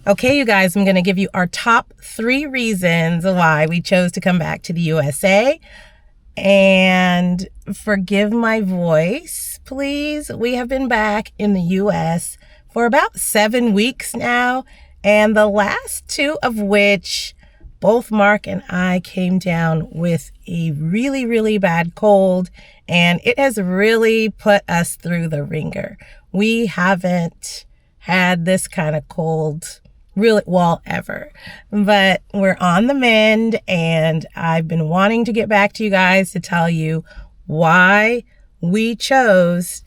Okay, you guys, I'm going to give you our top 3 reasons why we chose to come back to the USA. And forgive my voice, please. We have been back in the US for about 7 weeks now, and the last 2 of which both Mark and I came down with a really, really bad cold, and it has really put us through the ringer. We haven't had this kind of cold really well ever, but we're on the mend, and I've been wanting to get back to you guys to tell you why we chose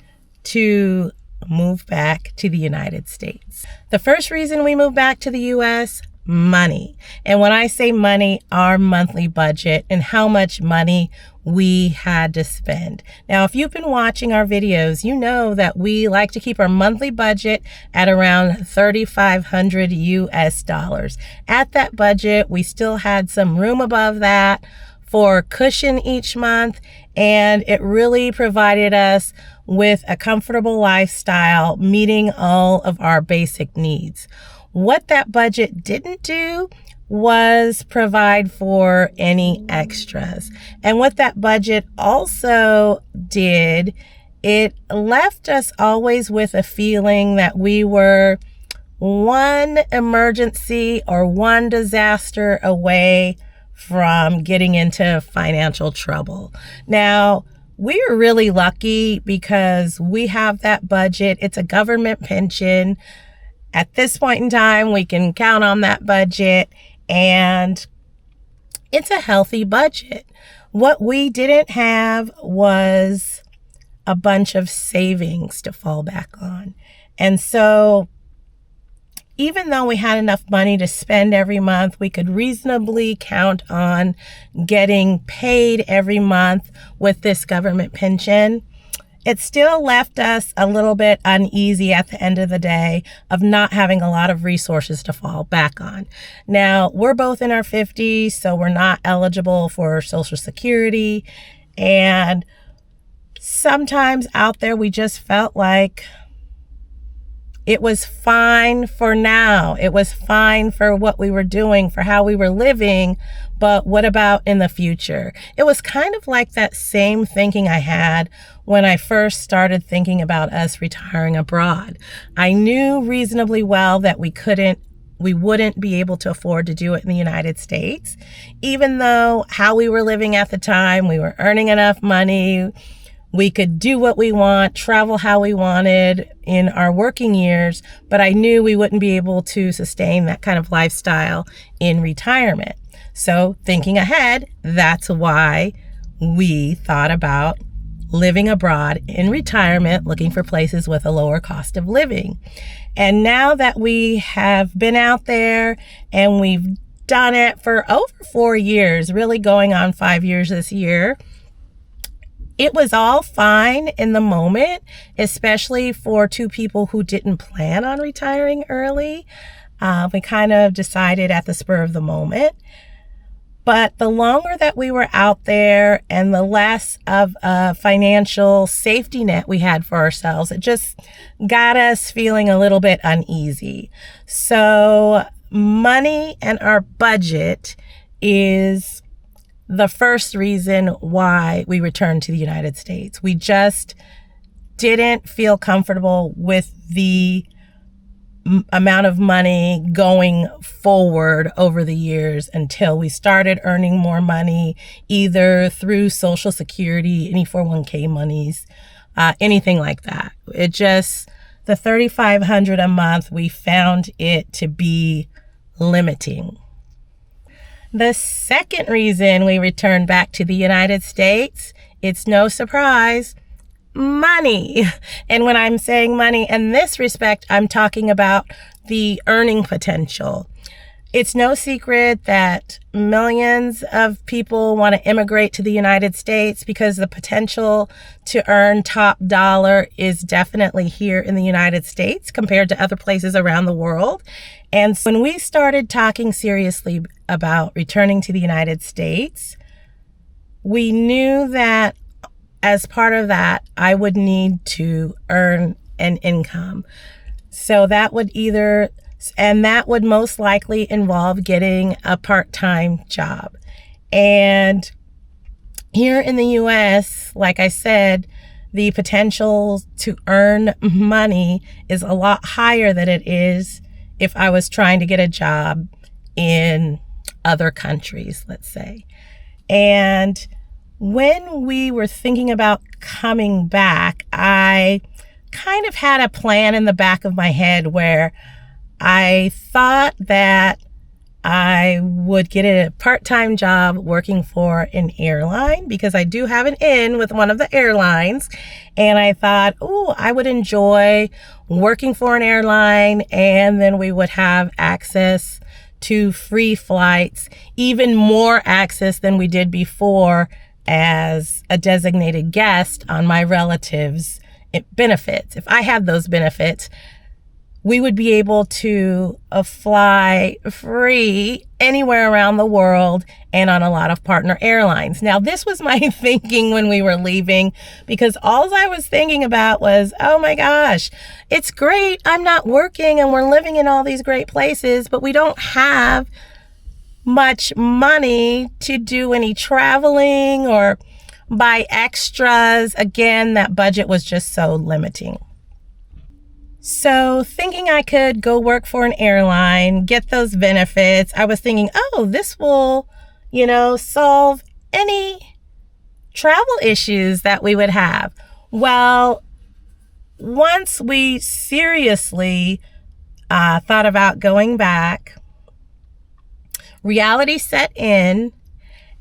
to move back to the United States. The first reason we moved back to the US, money. And when I say money, our monthly budget and how much money we had to spend. Now, if you've been watching our videos, you know that we like to keep our monthly budget at around 3,500 US dollars. At that budget, we still had some room above that for cushion each month, and it really provided us with a comfortable lifestyle, meeting all of our basic needs. What that budget didn't do was provide for any extras. And what that budget also did, it left us always with a feeling that we were one emergency or one disaster away from getting into financial trouble. Now, we're really lucky because we have that budget. It's a government pension. At this point in time, we can count on that budget, and it's a healthy budget. What we didn't have was a bunch of savings to fall back on. And so even though we had enough money to spend every month, we could reasonably count on getting paid every month with this government pension. It still left us a little bit uneasy at the end of the day of not having a lot of resources to fall back on. Now, we're both in our 50s, so we're not eligible for Social Security. And sometimes out there, we just felt like it was fine for now. It was fine for what we were doing, for how we were living, but what about in the future? It was kind of like that same thinking I had when I first started thinking about us retiring abroad. I knew reasonably well that we wouldn't be able to afford to do it in the United States, even though how we were living at the time, we were earning enough money. We could do what we want, travel how we wanted in our working years, but I knew we wouldn't be able to sustain that kind of lifestyle in retirement. So thinking ahead, that's why we thought about living abroad in retirement, looking for places with a lower cost of living. And now that we have been out there and we've done it for over 4 years, really going on 5 years this year, it was all fine in the moment, especially for 2 people who didn't plan on retiring early. We kind of decided at the spur of the moment. But the longer that we were out there and the less of a financial safety net we had for ourselves, it just got us feeling a little bit uneasy. So money and our budget is the first reason why we returned to the United States. We just didn't feel comfortable with the amount of money going forward over the years until we started earning more money, either through Social Security, any 401k monies, anything like that. It just, the $3,500 a month, we found it to be limiting. The second reason we returned back to the United States, it's no surprise, money. And when I'm saying money in this respect, I'm talking about the earning potential. It's no secret that millions of people want to immigrate to the United States because the potential to earn top dollar is definitely here in the United States compared to other places around the world. And when we started talking seriously about returning to the United States, we knew that as part of that, I would need to earn an income. So that would either And that would most likely involve getting a part-time job. And here in the US, like I said, the potential to earn money is a lot higher than it is if I was trying to get a job in other countries, let's say. And when we were thinking about coming back, I kind of had a plan in the back of my head where I thought that I would get a part-time job working for an airline, because I do have an in with one of the airlines. And I thought, oh, I would enjoy working for an airline, and then we would have access to free flights, even more access than we did before as a designated guest on my relatives' benefits. If I had those benefits, we would be able to fly free anywhere around the world and on a lot of partner airlines. Now, this was my thinking when we were leaving, because all I was thinking about was, oh my gosh, it's great. I'm not working and we're living in all these great places, but we don't have much money to do any traveling or buy extras. Again, that budget was just so limiting. So thinking I could go work for an airline, get those benefits, I was thinking, oh, this will, solve any travel issues that we would have. Well, once we seriously thought about going back, reality set in,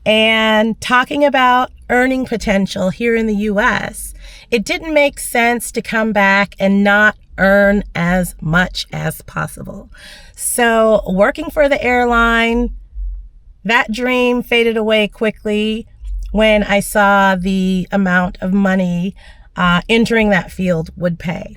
and talking about earning potential here in the US, it didn't make sense to come back and not earn as much as possible. So working for the airline, that dream faded away quickly when I saw the amount of money entering that field would pay.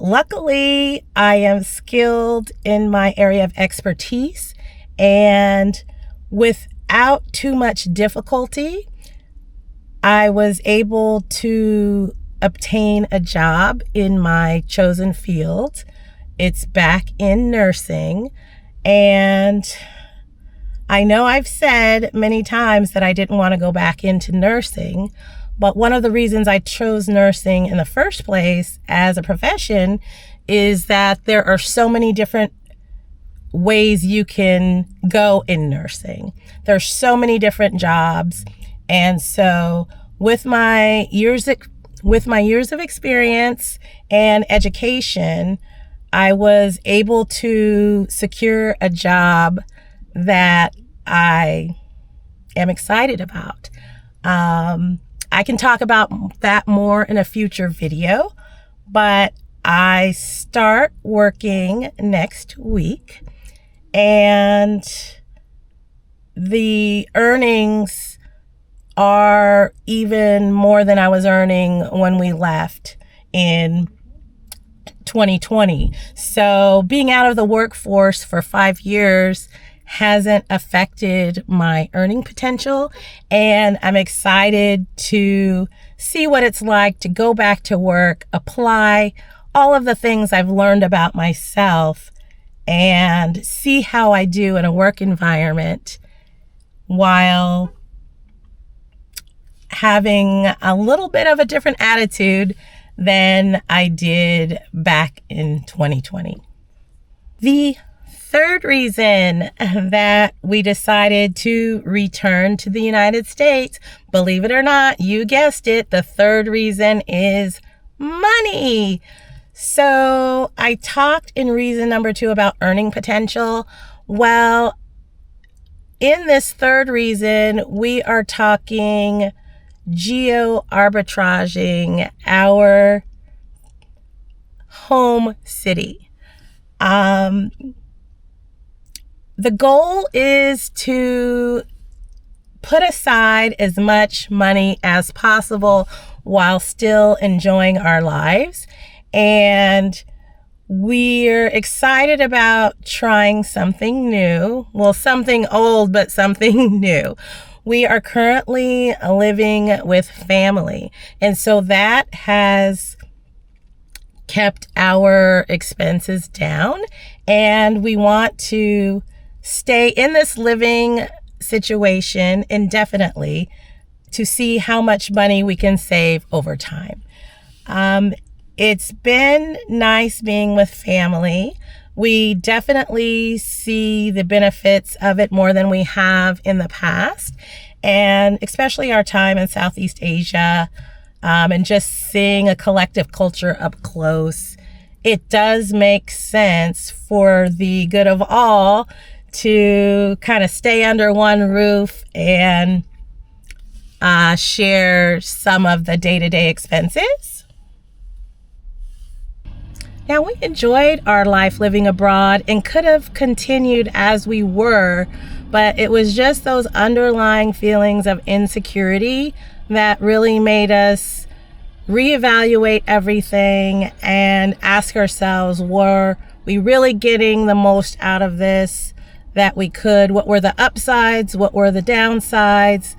Luckily, I am skilled in my area of expertise, and without too much difficulty, I was able to obtain a job in my chosen field. It's back in nursing. And I know I've said many times that I didn't want to go back into nursing, but one of the reasons I chose nursing in the first place as a profession is that there are so many different ways you can go in nursing. There's so many different jobs. And so with my years of experience and education, I was able to secure a job that I am excited about. I can talk about that more in a future video, but I start working next week, and the earnings are even more than I was earning when we left in 2020. So being out of the workforce for 5 years hasn't affected my earning potential, and I'm excited to see what it's like to go back to work, apply all of the things I've learned about myself, and see how I do in a work environment while having a little bit of a different attitude than I did back in 2020. The third reason that we decided to return to the United States, believe it or not, you guessed it, the third reason is money. So I talked in reason number 2 about earning potential. Well, in this third reason, we are talking geo-arbitraging our home city. The goal is to put aside as much money as possible while still enjoying our lives. And we're excited about trying something new. Well, something old, but something new. We are currently living with family, and so that has kept our expenses down, and we want to stay in this living situation indefinitely to see how much money we can save over time. It's been nice being with family. We definitely see the benefits of it more than we have in the past, and especially our time in Southeast Asia, and just seeing a collective culture up close. It does make sense for the good of all to kind of stay under one roof and share some of the day-to-day expenses. Now, we enjoyed our life living abroad and could have continued as we were, but it was just those underlying feelings of insecurity that really made us reevaluate everything and ask ourselves, were we really getting the most out of this that we could? What were the upsides? What were the downsides?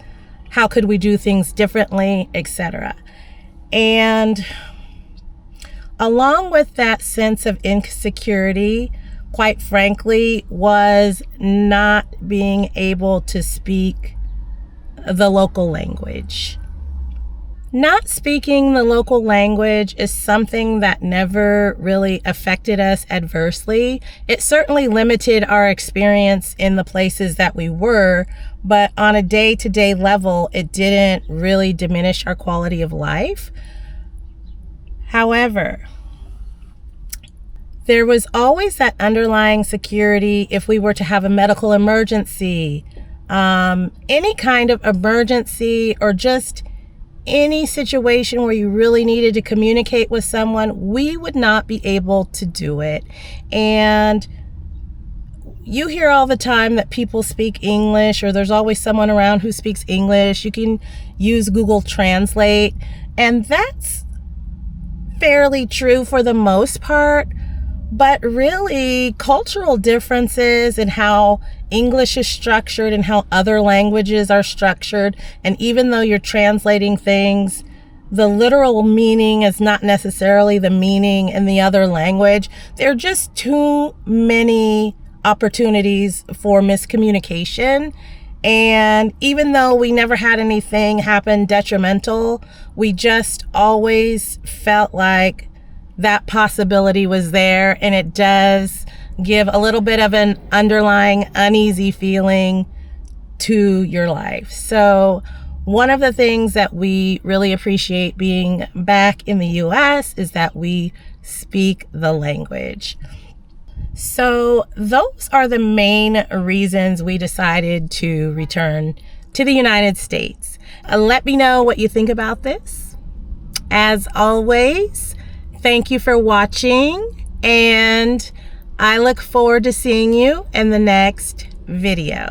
How could we do things differently, etc.? And along with that sense of insecurity, quite frankly, was not being able to speak the local language. Not speaking the local language is something that never really affected us adversely. It certainly limited our experience in the places that we were, but on a day-to-day level, it didn't really diminish our quality of life. However, there was always that underlying security if we were to have a medical emergency, any kind of emergency, or just any situation where you really needed to communicate with someone, we would not be able to do it. And you hear all the time that people speak English, or there's always someone around who speaks English. You can use Google Translate, and that's fairly true for the most part. But really, cultural differences in how English is structured and how other languages are structured, and even though you're translating things, the literal meaning is not necessarily the meaning in the other language. There are just too many opportunities for miscommunication. And even though we never had anything happen detrimental, we just always felt like that possibility was there, and it does give a little bit of an underlying uneasy feeling to your life. So one of the things that we really appreciate being back in the US is that we speak the language. So those are the main reasons we decided to return to the United States. Let me know what you think about this. As always, thank you for watching, and I look forward to seeing you in the next video.